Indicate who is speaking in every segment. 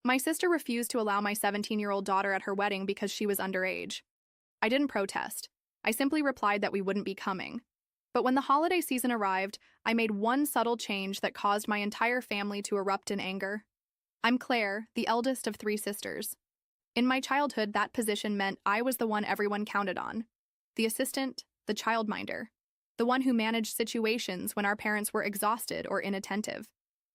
Speaker 1: My sister refused to allow my 17-year-old daughter at her wedding because she was underage. I didn't protest. I simply replied that we wouldn't be coming. But when the holiday season arrived, I made one subtle change that caused my entire family to erupt in anger. I'm Claire, the eldest of three sisters. In my childhood, that position meant I was the one everyone counted on. The assistant, the childminder, the one who managed situations when our parents were exhausted or inattentive.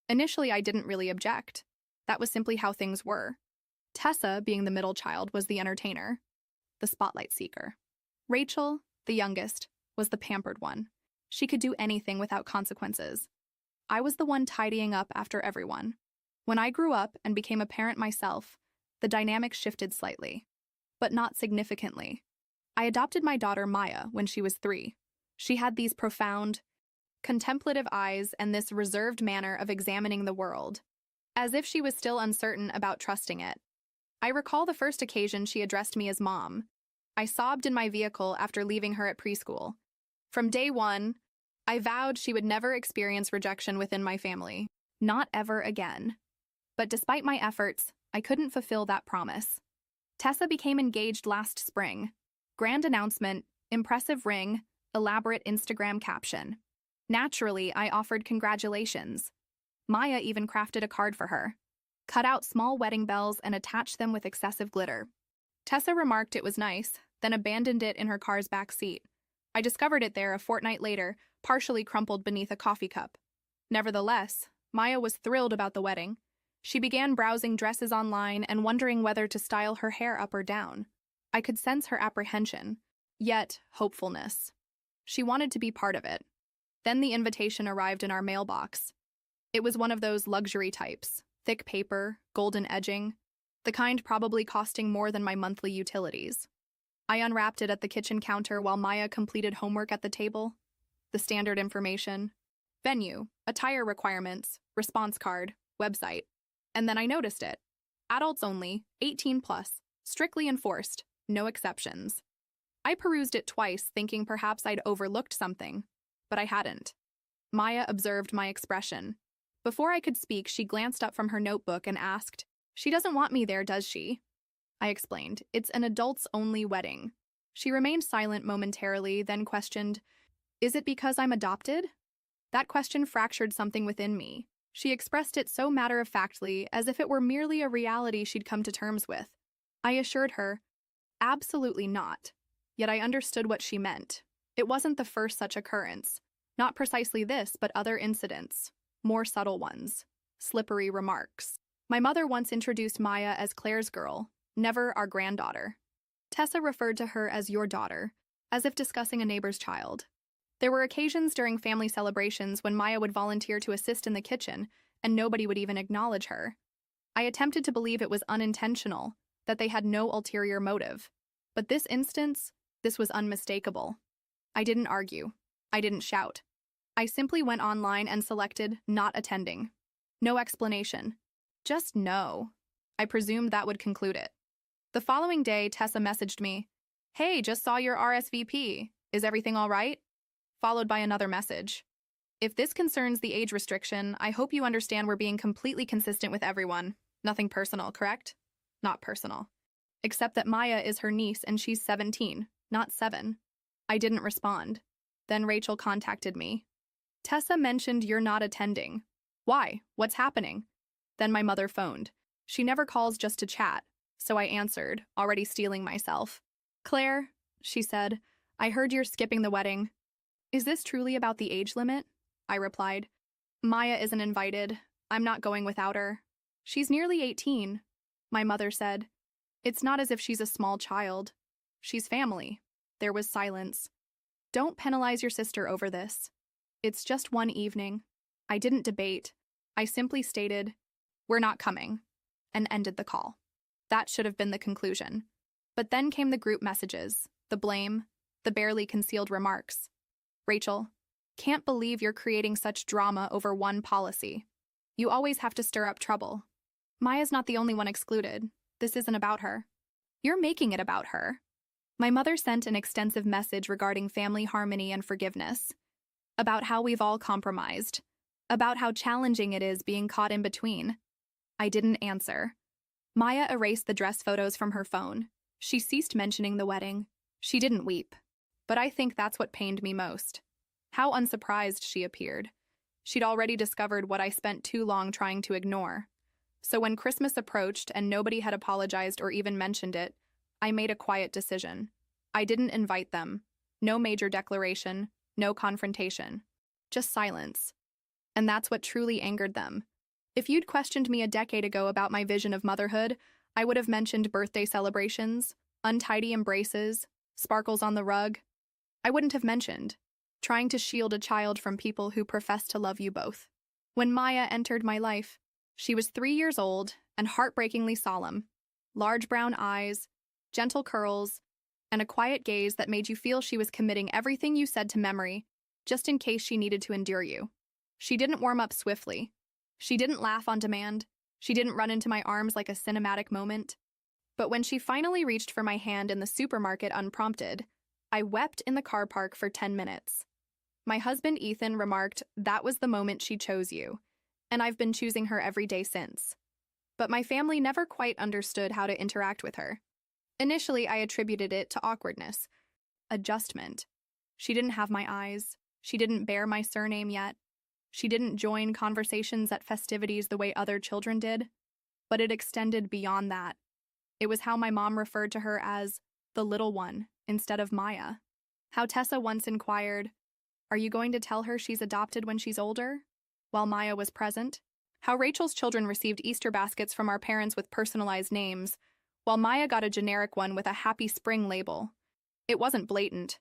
Speaker 1: Initially, I didn't really object. That was simply how things were. Tessa, being the middle child, was the entertainer, the spotlight seeker. Rachel, the youngest, was the pampered one. She could do anything without consequences. I was the one tidying up after everyone. When I grew up and became a parent myself, the dynamic shifted slightly, but not significantly. I adopted my daughter Maya when she was 3. She had these profound, contemplative eyes and this reserved manner of examining the world, as if she was still uncertain about trusting it. I recall the first occasion she addressed me as Mom. I sobbed in my vehicle after leaving her at preschool. From day one, I vowed she would never experience rejection within my family. Not ever again. But despite my efforts, I couldn't fulfill that promise. Tessa became engaged last spring. Grand announcement, impressive ring, elaborate Instagram caption. Naturally, I offered congratulations. Maya even crafted a card for her, cut out small wedding bells and attached them with excessive glitter. Tessa remarked it was nice, then abandoned it in her car's back seat. I discovered it there a fortnight later, partially crumpled beneath a coffee cup. Nevertheless, Maya was thrilled about the wedding. She began browsing dresses online and wondering whether to style her hair up or down. I could sense her apprehension, yet hopefulness. She wanted to be part of it. Then the invitation arrived in our mailbox. It was one of those luxury types, thick paper, golden edging, the kind probably costing more than my monthly utilities. I unwrapped it at the kitchen counter while Maya completed homework at the table. The standard information: venue, attire requirements, response card, website. And then I noticed it. Adults only, 18 plus, strictly enforced, no exceptions. I perused it twice, thinking perhaps I'd overlooked something, but I hadn't. Maya observed my expression. Before I could speak, she glanced up from her notebook and asked, "She doesn't want me there, does she?" I explained, "It's an adults-only wedding." She remained silent momentarily, then questioned, "Is it because I'm adopted?" That question fractured something within me. She expressed it so matter-of-factly, as if it were merely a reality she'd come to terms with. I assured her, absolutely not. Yet I understood what she meant. It wasn't the first such occurrence. Not precisely this, but other incidents. More subtle ones. Slippery remarks. My mother once introduced Maya as Claire's girl, never our granddaughter. Tessa referred to her as your daughter, as if discussing a neighbor's child. There were occasions during family celebrations when Maya would volunteer to assist in the kitchen, and nobody would even acknowledge her. I attempted to believe it was unintentional, that they had no ulterior motive. But this instance, this was unmistakable. I didn't argue. I didn't shout. I simply went online and selected not attending. No explanation. Just no. I presumed that would conclude it. The following day, Tessa messaged me, "Hey, just saw your RSVP. Is everything all right?" Followed by another message. "If this concerns the age restriction, I hope you understand we're being completely consistent with everyone. Nothing personal, correct?" Not personal. Except that Maya is her niece and she's 17, not 7. I didn't respond. Then Rachel contacted me. "Tessa mentioned you're not attending. Why? What's happening?" Then my mother phoned. She never calls just to chat, so I answered, already steeling myself. "Claire," she said, "I heard you're skipping the wedding." "Is this truly about the age limit?" I replied. "Maya isn't invited. I'm not going without her. She's nearly 18. My mother said. "It's not as if she's a small child. She's family." There was silence. "Don't penalize your sister over this. It's just one evening." I didn't debate. I simply stated, "We're not coming," and ended the call. That should have been the conclusion. But then came the group messages, the blame, the barely concealed remarks. "Rachel, can't believe you're creating such drama over one policy. You always have to stir up trouble. Maya's not the only one excluded. This isn't about her. You're making it about her." My mother sent an extensive message regarding family harmony and forgiveness, about how we've all compromised, about how challenging it is being caught in between. I didn't answer. Maya erased the dress photos from her phone. She ceased mentioning the wedding. She didn't weep. But I think that's what pained me most. How unsurprised she appeared. She'd already discovered what I spent too long trying to ignore. So when Christmas approached and nobody had apologized or even mentioned it, I made a quiet decision. I didn't invite them. No major declaration, no confrontation. Just silence. And that's what truly angered them. If you'd questioned me a decade ago about my vision of motherhood, I would have mentioned birthday celebrations, untidy embraces, sparkles on the rug. I wouldn't have mentioned trying to shield a child from people who profess to love you both. When Maya entered my life, she was 3 years old and heartbreakingly solemn. Large brown eyes, gentle curls, and a quiet gaze that made you feel she was committing everything you said to memory, just in case she needed to endure you. She didn't warm up swiftly. She didn't laugh on demand. She didn't run into my arms like a cinematic moment. But when she finally reached for my hand in the supermarket unprompted, I wept in the car park for 10 minutes. My husband Ethan remarked, "That was the moment she chose you," and I've been choosing her every day since. But my family never quite understood how to interact with her. Initially, I attributed it to awkwardness, adjustment. She didn't have my eyes. She didn't bear my surname yet. She didn't join conversations at festivities the way other children did. But it extended beyond that. It was how my mom referred to her as the little one instead of Maya. How Tessa once inquired, "Are you going to tell her she's adopted when she's older?" while Maya was present. How Rachel's children received Easter baskets from our parents with personalized names, while Maya got a generic one with a Happy Spring label. It wasn't blatant.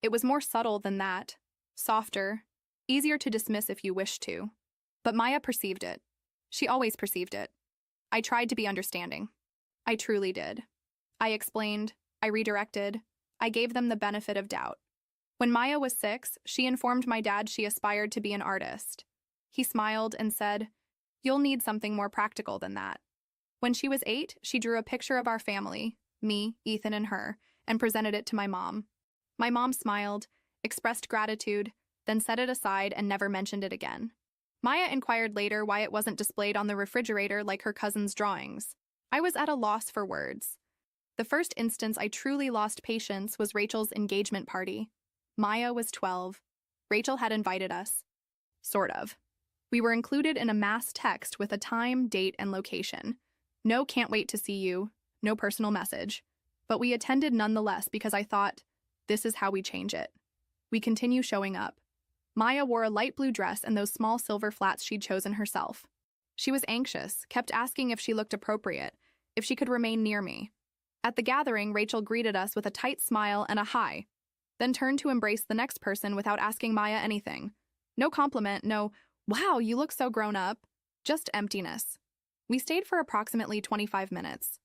Speaker 1: It was more subtle than that, softer, easier to dismiss if you wished to. But Maya perceived it. She always perceived it. I tried to be understanding. I truly did. I explained, I redirected, I gave them the benefit of doubt. When Maya was 6, she informed my dad she aspired to be an artist. He smiled and said, "You'll need something more practical than that." When she was 8, she drew a picture of our family, me, Ethan, and her, and presented it to my mom. My mom smiled, expressed gratitude, then set it aside and never mentioned it again. Maya inquired later why it wasn't displayed on the refrigerator like her cousin's drawings. I was at a loss for words. The first instance I truly lost patience was Rachel's engagement party. Maya was 12. Rachel had invited us. Sort of. We were included in a mass text with a time, date, and location. No "can't wait to see you," no personal message. But we attended nonetheless because I thought, this is how we change it. We continue showing up. Maya wore a light blue dress and those small silver flats she'd chosen herself. She was anxious, kept asking if she looked appropriate, if she could remain near me. At the gathering, Rachel greeted us with a tight smile and a hi, then turned to embrace the next person without asking Maya anything. No compliment, no, "Wow, you look so grown up." Just emptiness. We stayed for approximately 25 minutes.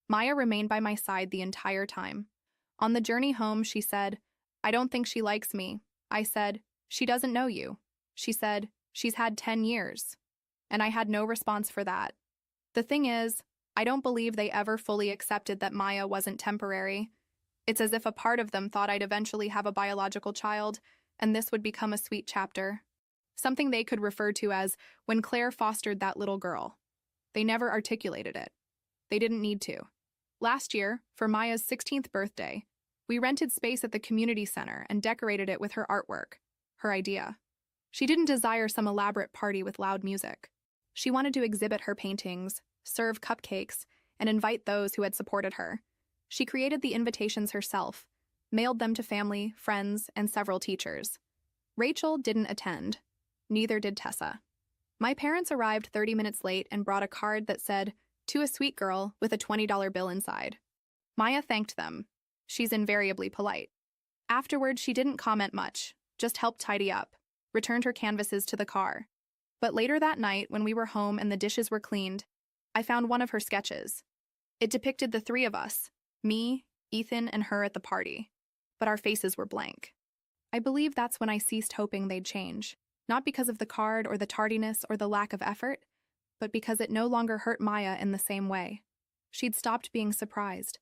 Speaker 1: Maya remained by my side the entire time. On the journey home, she said, "I don't think she likes me." I said, "She doesn't know you." She said, "She's had 10 years. And I had no response for that. The thing is, I don't believe they ever fully accepted that Maya wasn't temporary. It's as if a part of them thought I'd eventually have a biological child, and this would become a sweet chapter. Something they could refer to as when Claire fostered that little girl. They never articulated it. They didn't need to. Last year, for Maya's 16th birthday, we rented space at the community center and decorated it with her artwork, her idea. She didn't desire some elaborate party with loud music. She wanted to exhibit her paintings, serve cupcakes, and invite those who had supported her. She created the invitations herself, mailed them to family, friends, and several teachers. Rachel didn't attend. Neither did Tessa. My parents arrived 30 minutes late and brought a card that said, "To a sweet girl," with a $20 bill inside. Maya thanked them. She's invariably polite. Afterward, she didn't comment much, just helped tidy up, returned her canvases to the car. But later that night, when we were home and the dishes were cleaned, I found one of her sketches. It depicted the 3 of us, me, Ethan, and her at the party. But our faces were blank. I believe that's when I ceased hoping they'd change. Not because of the card or the tardiness or the lack of effort, but because it no longer hurt Maya in the same way. She'd stopped being surprised.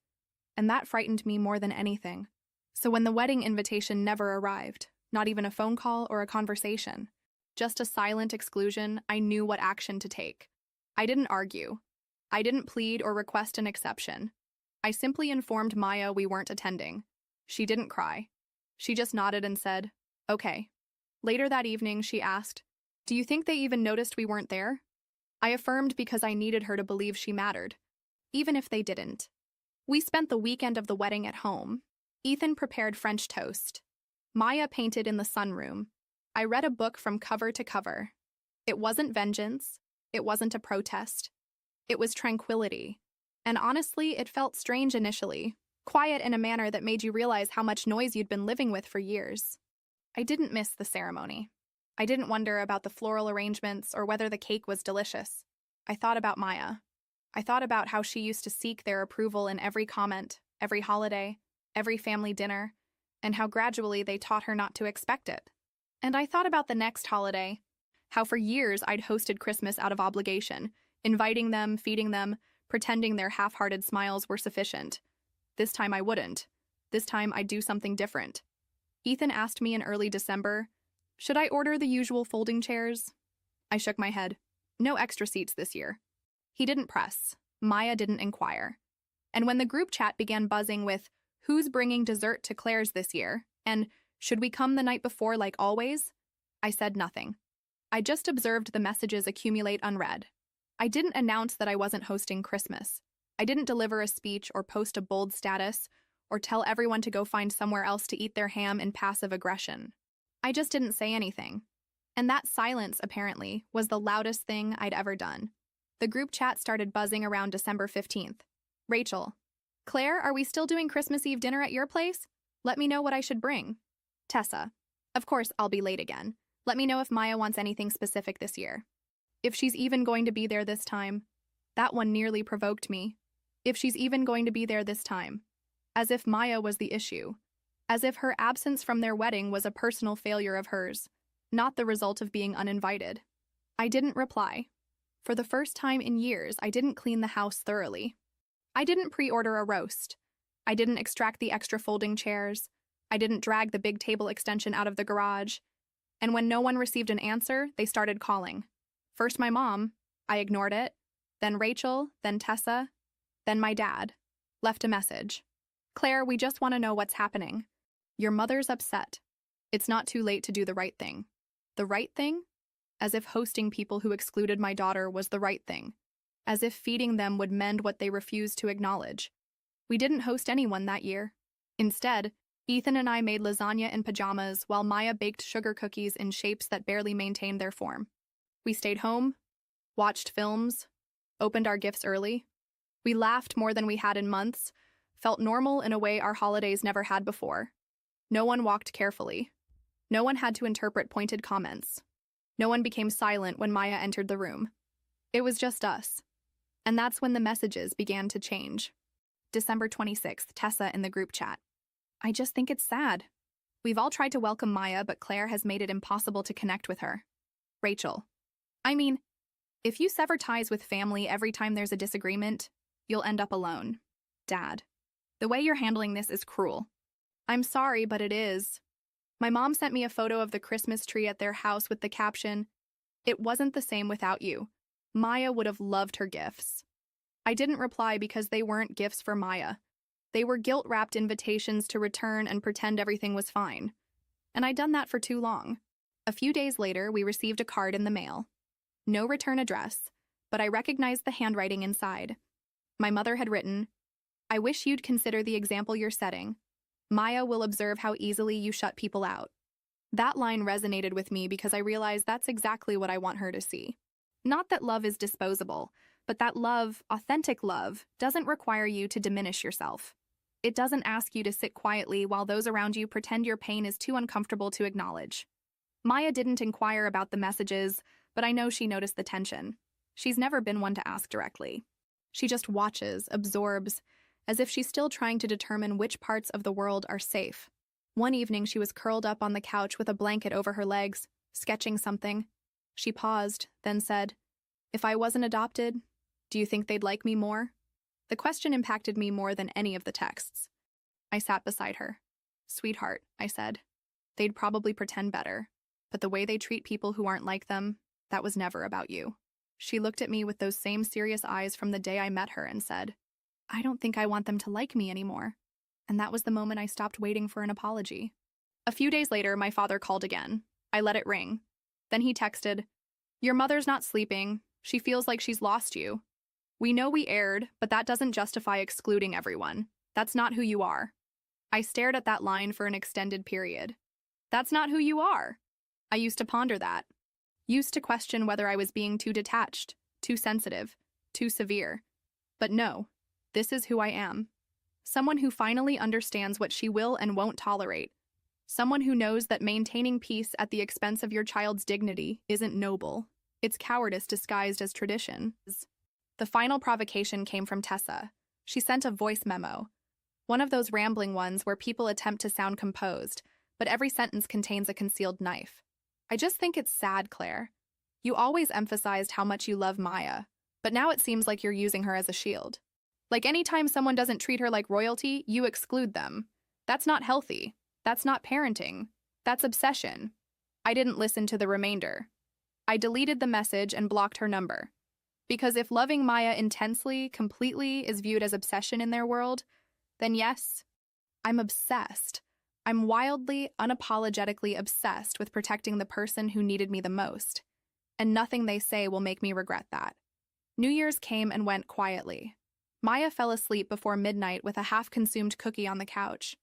Speaker 1: And that frightened me more than anything. So when the wedding invitation never arrived, not even a phone call or a conversation, just a silent exclusion, I knew what action to take. I didn't argue. I didn't plead or request an exception. I simply informed Maya we weren't attending. She didn't cry. She just nodded and said, "Okay." Later that evening, she asked, "Do you think they even noticed we weren't there?" I affirmed because I needed her to believe she mattered, even if they didn't. We spent the weekend of the wedding at home. Ethan prepared French toast. Maya painted in the sunroom. I read a book from cover to cover. It wasn't vengeance. It wasn't a protest. It was tranquility. And honestly, it felt strange initially, quiet in a manner that made you realize how much noise you'd been living with for years. I didn't miss the ceremony. I didn't wonder about the floral arrangements or whether the cake was delicious. I thought about Maya. I thought about how she used to seek their approval in every comment, every holiday, every family dinner, and how gradually they taught her not to expect it. And I thought about the next holiday, how for years I'd hosted Christmas out of obligation, inviting them, feeding them, pretending their half-hearted smiles were sufficient. This time I wouldn't. This time I'd do something different. Ethan asked me in early December, "Should I order the usual folding chairs?" I shook my head. No extra seats this year. He didn't press. Maya didn't inquire. And when the group chat began buzzing with, "Who's bringing dessert to Claire's this year?" and "Should we come the night before like always?" I said nothing. I just observed the messages accumulate unread. I didn't announce that I wasn't hosting Christmas. I didn't deliver a speech or post a bold status or tell everyone to go find somewhere else to eat their ham in passive aggression. I just didn't say anything. And that silence, apparently, was the loudest thing I'd ever done. The group chat started buzzing around December 15th. Rachel: "Claire, are we still doing Christmas Eve dinner at your place? Let me know what I should bring." Tessa: "Of course, I'll be late again. Let me know if Maya wants anything specific this year. If she's even going to be there this time." That one nearly provoked me. If she's even going to be there this time. As if Maya was the issue. As if her absence from their wedding was a personal failure of hers, not the result of being uninvited. I didn't reply. For the first time in years, I didn't clean the house thoroughly. I didn't pre-order a roast. I didn't extract the extra folding chairs. I didn't drag the big table extension out of the garage. And when no one received an answer, they started calling. First my mom. I ignored it. Then Rachel, then Tessa, then my dad. Left a message. "Claire, we just want to know what's happening. Your mother's upset. It's not too late to do the right thing." The right thing? As if hosting people who excluded my daughter was the right thing. As if feeding them would mend what they refused to acknowledge. We didn't host anyone that year. Instead, Ethan and I made lasagna in pajamas while Maya baked sugar cookies in shapes that barely maintained their form. We stayed home, watched films, opened our gifts early. We laughed more than we had in months, felt normal in a way our holidays never had before. No one walked carefully. No one had to interpret pointed comments. No one became silent when Maya entered the room. It was just us. And that's when the messages began to change. December 26th, Tessa in the group chat: "I just think it's sad. We've all tried to welcome Maya, but Claire has made it impossible to connect with her." Rachel: "I mean, if you sever ties with family every time there's a disagreement, you'll end up alone." Dad: "The way you're handling this is cruel." "I'm sorry, but it is." My mom sent me a photo of the Christmas tree at their house with the caption, "It wasn't the same without you. Maya would have loved her gifts." I didn't reply because they weren't gifts for Maya. They were guilt-wrapped invitations to return and pretend everything was fine. And I'd done that for too long. A few days later, we received a card in the mail. No return address, but I recognized the handwriting inside. My mother had written, "I wish you'd consider the example you're setting. Maya will observe how easily you shut people out." That line resonated with me because I realized that's exactly what I want her to see. Not that love is disposable, but that love, authentic love, doesn't require you to diminish yourself. It doesn't ask you to sit quietly while those around you pretend your pain is too uncomfortable to acknowledge. Maya didn't inquire about the messages, but I know she noticed the tension. She's never been one to ask directly. She just watches, absorbs, as if she's still trying to determine which parts of the world are safe. One evening, she was curled up on the couch with a blanket over her legs, sketching something. She paused, then said, "If I wasn't adopted, do you think they'd like me more?" The question impacted me more than any of the texts. I sat beside her. "Sweetheart," I said, "they'd probably pretend better, but the way they treat people who aren't like them, that was never about you." She looked at me with those same serious eyes from the day I met her and said, "I don't think I want them to like me anymore." And that was the moment I stopped waiting for an apology. A few days later, my father called again. I let it ring. Then he texted, "Your mother's not sleeping. She feels like she's lost you. We know we erred, but that doesn't justify excluding everyone. That's not who you are." I stared at that line for an extended period. That's not who you are. I used to ponder that. Used to question whether I was being too detached, too sensitive, too severe. But no, this is who I am. Someone who finally understands what she will and won't tolerate. Someone who knows that maintaining peace at the expense of your child's dignity isn't noble. It's cowardice disguised as tradition. The final provocation came from Tessa. She sent a voice memo. One of those rambling ones where people attempt to sound composed, but every sentence contains a concealed knife. "I just think it's sad, Claire. You always emphasized how much you love Maya, but now it seems like you're using her as a shield. Like anytime someone doesn't treat her like royalty, you exclude them. That's not healthy. That's not parenting. That's obsession." I didn't listen to the remainder. I deleted the message and blocked her number. Because if loving Maya intensely, completely, is viewed as obsession in their world, then yes, I'm obsessed. I'm wildly, unapologetically obsessed with protecting the person who needed me the most. And nothing they say will make me regret that. New Year's came and went quietly. Maya fell asleep before midnight with a half-consumed cookie on the couch.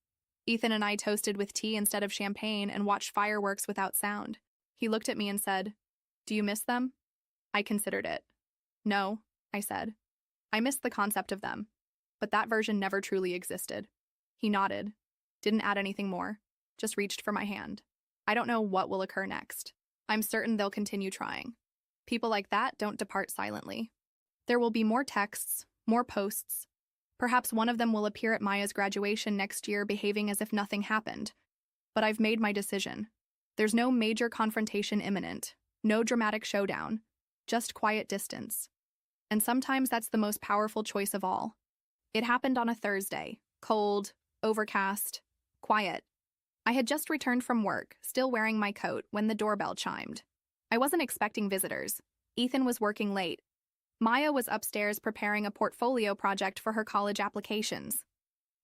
Speaker 1: Ethan and I toasted with tea instead of champagne and watched fireworks without sound. He looked at me and said, "Do you miss them?" I considered it. "No," I said. "I miss the concept of them. But that version never truly existed." He nodded, didn't add anything more, just reached for my hand. I don't know what will occur next. I'm certain they'll continue trying. People like that don't depart silently. There will be more texts, more posts. Perhaps one of them will appear at Maya's graduation next year behaving as if nothing happened. But I've made my decision. There's no major confrontation imminent, no dramatic showdown, just quiet distance. And sometimes that's the most powerful choice of all. It happened on a Thursday, cold, overcast, quiet. I had just returned from work, still wearing my coat, when the doorbell chimed. I wasn't expecting visitors. Ethan was working late. Maya was upstairs preparing a portfolio project for her college applications.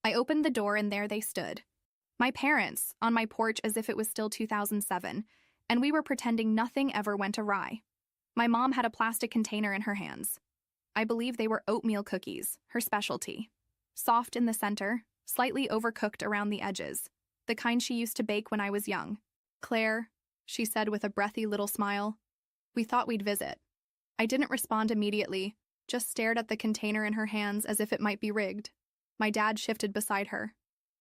Speaker 1: I opened the door and there they stood. My parents, on my porch as if it was still 2007, and we were pretending nothing ever went awry. My mom had a plastic container in her hands. I believe they were oatmeal cookies, her specialty. Soft in the center, slightly overcooked around the edges, the kind she used to bake when I was young. "Claire," she said with a breathy little smile, "we thought we'd visit." I didn't respond immediately, just stared at the container in her hands as if it might be rigged. My dad shifted beside her.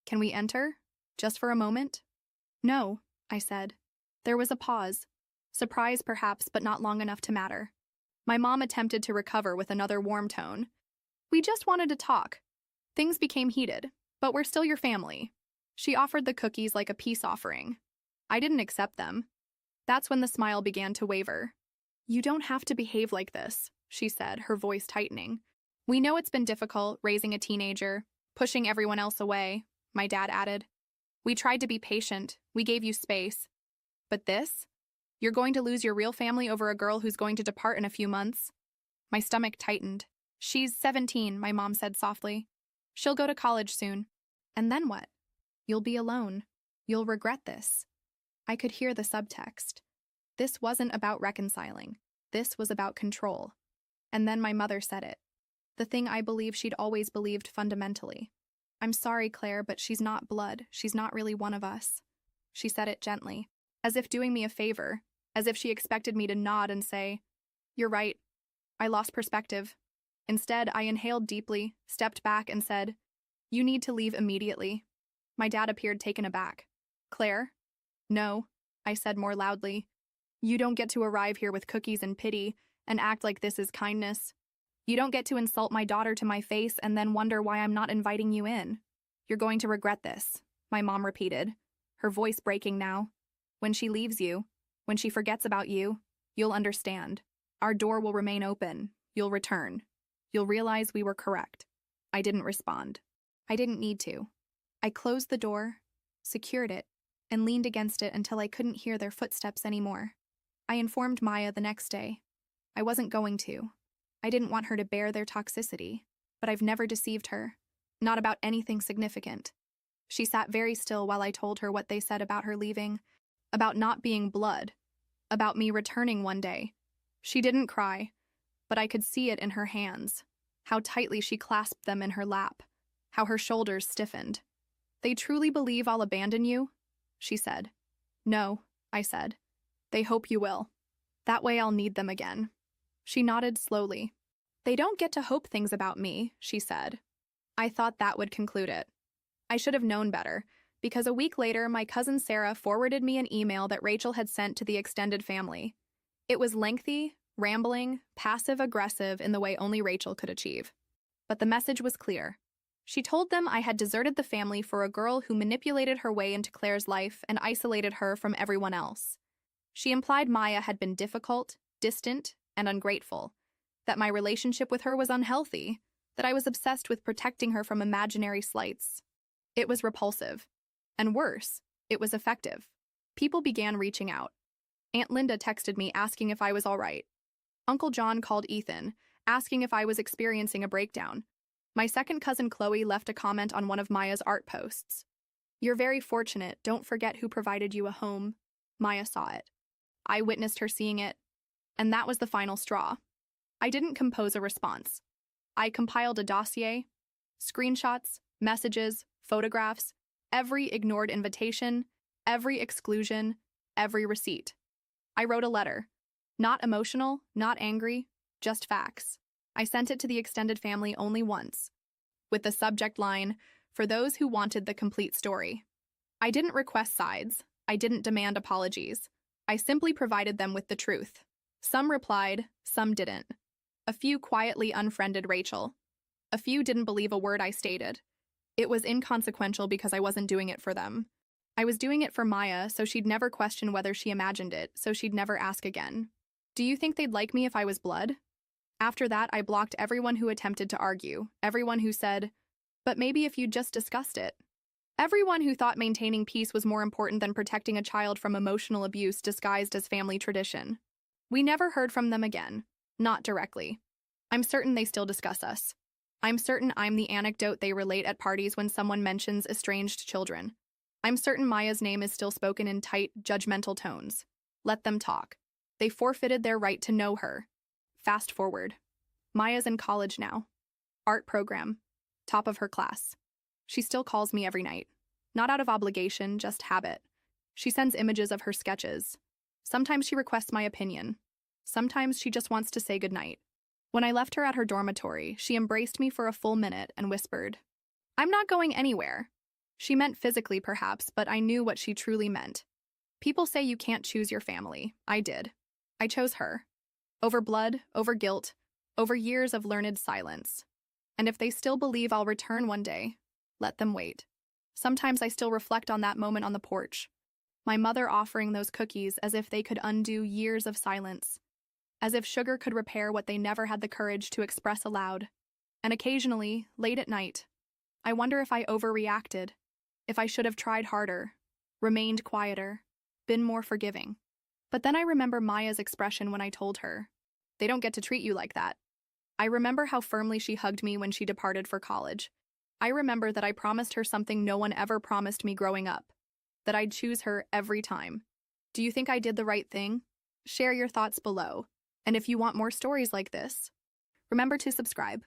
Speaker 1: "Can we enter? Just for a moment?" "No," I said. There was a pause. Surprise perhaps, but not long enough to matter. My mom attempted to recover with another warm tone. "We just wanted to talk. Things became heated, but we're still your family." She offered the cookies like a peace offering. I didn't accept them. That's when the smile began to waver. "You don't have to behave like this," she said, her voice tightening. "We know it's been difficult, raising a teenager, pushing everyone else away," my dad added. "We tried to be patient, we gave you space. But this? You're going to lose your real family over a girl who's going to depart in a few months?" My stomach tightened. "She's 17, my mom said softly. "She'll go to college soon. And then what? You'll be alone. You'll regret this." I could hear the subtext. This wasn't about reconciling. This was about control. And then my mother said it. The thing I believe she'd always believed fundamentally. "I'm sorry, Claire, but she's not blood. She's not really one of us." She said it gently, as if doing me a favor, as if she expected me to nod and say, "You're right." I lost perspective. Instead, I inhaled deeply, stepped back, and said, "You need to leave immediately." My dad appeared taken aback. "Claire?" "No," I said more loudly. "You don't get to arrive here with cookies and pity and act like this is kindness. You don't get to insult my daughter to my face and then wonder why I'm not inviting you in. You're going to regret this," my mom repeated, her voice breaking now. "When she leaves you, when she forgets about you, you'll understand. Our door will remain open. You'll return. You'll realize we were correct." I didn't respond. I didn't need to. I closed the door, secured it, and leaned against it until I couldn't hear their footsteps anymore. I informed Maya the next day. I wasn't going to. I didn't want her to bear their toxicity, but I've never deceived her. Not about anything significant. She sat very still while I told her what they said about her leaving, about not being blood, about me returning one day. She didn't cry, but I could see it in her hands, how tightly she clasped them in her lap, how her shoulders stiffened. They truly believe I'll abandon you? She said. No, I said. They hope you will. That way I'll need them again. She nodded slowly. They don't get to hope things about me, she said. I thought that would conclude it. I should have known better, because a week later my cousin Sarah forwarded me an email that Rachel had sent to the extended family. It was lengthy, rambling, passive-aggressive in the way only Rachel could achieve. But the message was clear. She told them I had deserted the family for a girl who manipulated her way into Claire's life and isolated her from everyone else. She implied Maya had been difficult, distant, and ungrateful, that my relationship with her was unhealthy, that I was obsessed with protecting her from imaginary slights. It was repulsive. And worse, it was effective. People began reaching out. Aunt Linda texted me asking if I was all right. Uncle John called Ethan, asking if I was experiencing a breakdown. My second cousin Chloe left a comment on one of Maya's art posts. You're very fortunate, don't forget who provided you a home. Maya saw it. I witnessed her seeing it. And that was the final straw. I didn't compose a response. I compiled a dossier, screenshots, messages, photographs, every ignored invitation, every exclusion, every receipt. I wrote a letter. Not emotional, not angry, just facts. I sent it to the extended family only once, with the subject line, for those who wanted the complete story. I didn't request sides. I didn't demand apologies. I simply provided them with the truth. Some replied, some didn't. A few quietly unfriended Rachel. A few didn't believe a word I stated. It was inconsequential because I wasn't doing it for them. I was doing it for Maya, so she'd never question whether she imagined it, so she'd never ask again. Do you think they'd like me if I was blood? After that, I blocked everyone who attempted to argue, everyone who said, but maybe if you'd just discussed it. Everyone who thought maintaining peace was more important than protecting a child from emotional abuse disguised as family tradition. We never heard from them again, not directly. I'm certain they still discuss us. I'm certain I'm the anecdote they relate at parties when someone mentions estranged children. I'm certain Maya's name is still spoken in tight, judgmental tones. Let them talk. They forfeited their right to know her. Fast forward. Maya's in college now. Art program. Top of her class. She still calls me every night. Not out of obligation, just habit. She sends images of her sketches. Sometimes she requests my opinion. Sometimes she just wants to say goodnight. When I left her at her dormitory, she embraced me for a full minute and whispered, I'm not going anywhere. She meant physically, perhaps, but I knew what she truly meant. People say you can't choose your family. I did. I chose her. Over blood, over guilt, over years of learned silence. And if they still believe I'll return one day, let them wait. Sometimes I still reflect on that moment on the porch. My mother offering those cookies as if they could undo years of silence. As if sugar could repair what they never had the courage to express aloud. And occasionally, late at night, I wonder if I overreacted, if I should have tried harder, remained quieter, been more forgiving. But then I remember Maya's expression when I told her, they don't get to treat you like that. I remember how firmly she hugged me when she departed for college. I remember that I promised her something no one ever promised me growing up, that I'd choose her every time. Do you think I did the right thing? Share your thoughts below. And if you want more stories like this, remember to subscribe.